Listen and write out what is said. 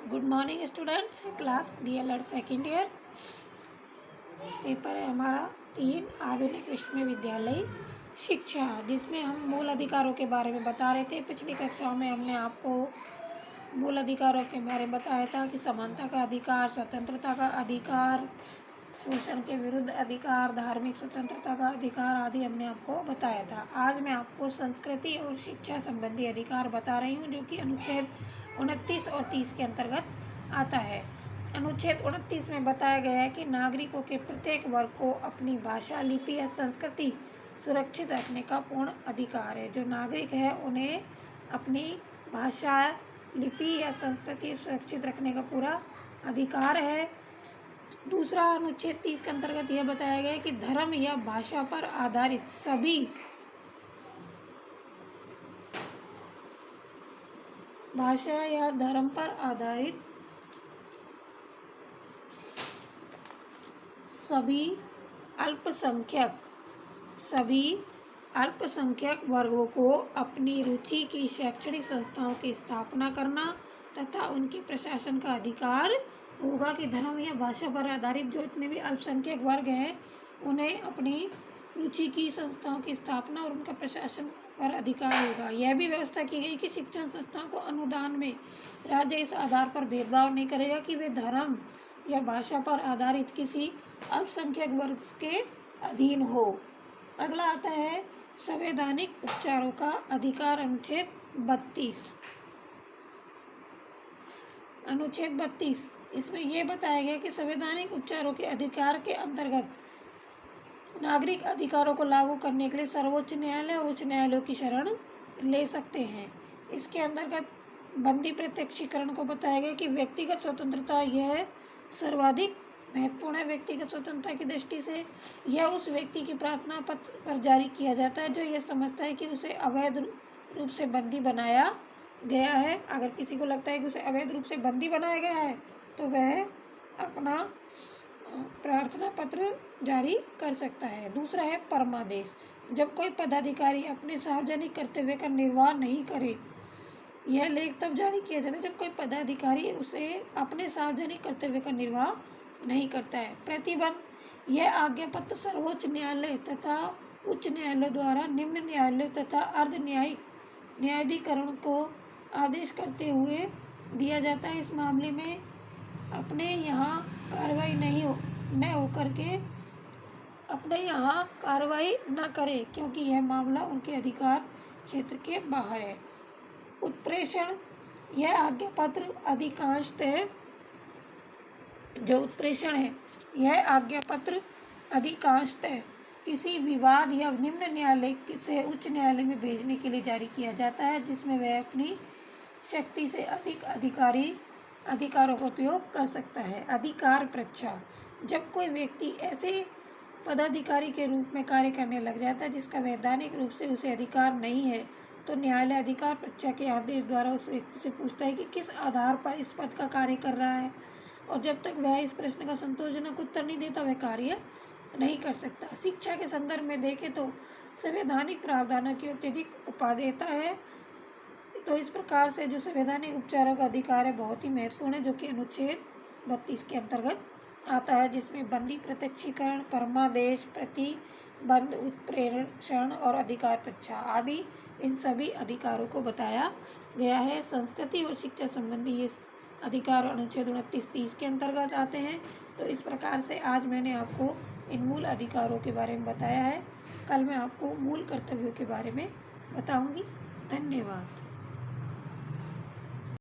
Good morning students, class DLED second year. Paper है हमारा 3 आधुनिक विश्वविद्यालय शिक्षा, जिसमें हम मूल अधिकारों के बारे में बता रहे थे। पिछली कक्षाओं में हमने आपको मूल अधिकारों के बारे में बताया था कि समानता का अधिकार, स्वतंत्रता का अधिकार, शोषण के विरुद्ध अधिकार, धार्मिक स्वतंत्रता का अधिकार आदि हमने आपको बताया था। आज मैं आपको संस्कृति और शिक्षा संबंधी अधिकार बता रही हूँ, जो कि अनुच्छेद 29 और 30 के अंतर्गत आता है। अनुच्छेद 29 में बताया गया है कि नागरिकों के प्रत्येक वर्ग को अपनी भाषा, लिपि या संस्कृति सुरक्षित रखने का पूर्ण अधिकार है। जो नागरिक है उन्हें अपनी भाषा, लिपि या संस्कृति सुरक्षित रखने का पूरा अधिकार है। दूसरा, अनुच्छेद 30 के अंतर्गत यह बताया गया है कि धर्म या भाषा पर आधारित सभी भाषा या धर्म पर आधारित सभी अल्पसंख्यक वर्गों को अपनी रुचि की शैक्षणिक संस्थाओं की स्थापना करना तथा उनके प्रशासन का अधिकार होगा। कि धर्म या भाषा पर आधारित जो इतने भी अल्पसंख्यक वर्ग हैं उन्हें अपनी रुचि की संस्थाओं की स्थापना और उनका प्रशासन पर अधिकार होगा। यह भी व्यवस्था की गई कि शिक्षण संस्थाओं को अनुदान में राज्य इस आधार पर भेदभाव नहीं करेगा कि वे धर्म या भाषा पर आधारित किसी अल्पसंख्यक वर्ग के अधीन हो। अगला आता है संवैधानिक उपचारों का अधिकार, अनुच्छेद 32। अनुच्छेद 32 इसमें यह बताया गया कि संवैधानिक उपचारों के अधिकार के अंतर्गत नागरिक अधिकारों को लागू करने के लिए सर्वोच्च न्यायालय और उच्च न्यायालयों की शरण ले सकते हैं। इसके अंतर्गत बंदी प्रत्यक्षीकरण को बताया गया कि व्यक्तिगत स्वतंत्रता यह सर्वाधिक महत्वपूर्ण है। व्यक्तिगत स्वतंत्रता की दृष्टि से यह उस व्यक्ति की प्रार्थना पत्र पर जारी किया जाता है जो यह समझता है कि उसे अवैध रूप से बंदी बनाया गया है। अगर किसी को लगता है कि उसे अवैध रूप से बंदी बनाया गया है तो वह अपना प्रार्थना पत्र जारी कर सकता है। दूसरा है परमादेश। जब कोई पदाधिकारी अपने सार्वजनिक कर्तव्य का निर्वाह नहीं करे, यह लेख तब जारी किया जाता है जब कोई पदाधिकारी उसे अपने सार्वजनिक कर्तव्य का निर्वाह नहीं करता है। प्रतिबंध। यह आज्ञा पत्र सर्वोच्च न्यायालय तथा उच्च न्यायालय द्वारा निम्न न्यायालय तथा अर्ध न्यायिक न्यायाधिकरण को आदेश करते हुए दिया जाता है। इस मामले में अपने यहाँ कार्रवाई न करे, क्योंकि यह मामला उनके अधिकार क्षेत्र के बाहर है। उत्प्रेषण। यह आज्ञा पत्र अधिकांशतः जो उत्प्रेषण है, यह आज्ञा पत्र अधिकांशतः किसी विवाद या निम्न न्यायालय से उच्च न्यायालय में भेजने के लिए जारी किया जाता है, जिसमें वह अपनी शक्ति से अधिक अधिकारों का उपयोग कर सकता है। अधिकार परीक्षा। जब कोई व्यक्ति ऐसे पदाधिकारी के रूप में कार्य करने लग जाता है जिसका वैधानिक रूप से उसे अधिकार नहीं है, तो न्यायालय अधिकार परीक्षा के आदेश द्वारा उस व्यक्ति से पूछता है कि किस आधार पर इस पद का कार्य कर रहा है, और जब तक वह इस प्रश्न का संतोषजनक उत्तर नहीं देता वह कार्य नहीं कर सकता। शिक्षा के संदर्भ में देखें तो संवैधानिक प्रावधानों की अत्यधिक उपादेयता है। तो इस प्रकार से जो संवैधानिक उपचारों का अधिकार है बहुत ही महत्वपूर्ण है, जो कि अनुच्छेद 32 के अंतर्गत आता है, जिसमें बंदी प्रत्यक्षीकरण, परमादेश, प्रतिबंध, उत्प्रेषण और अधिकार परीक्षा आदि इन सभी अधिकारों को बताया गया है। संस्कृति और शिक्षा संबंधी ये अधिकार अनुच्छेद 29-30 के अंतर्गत आते हैं। तो इस प्रकार से आज मैंने आपको इन मूल अधिकारों के बारे में बताया है। कल मैं आपको मूल कर्तव्यों के बारे में बताऊंगी। धन्यवाद।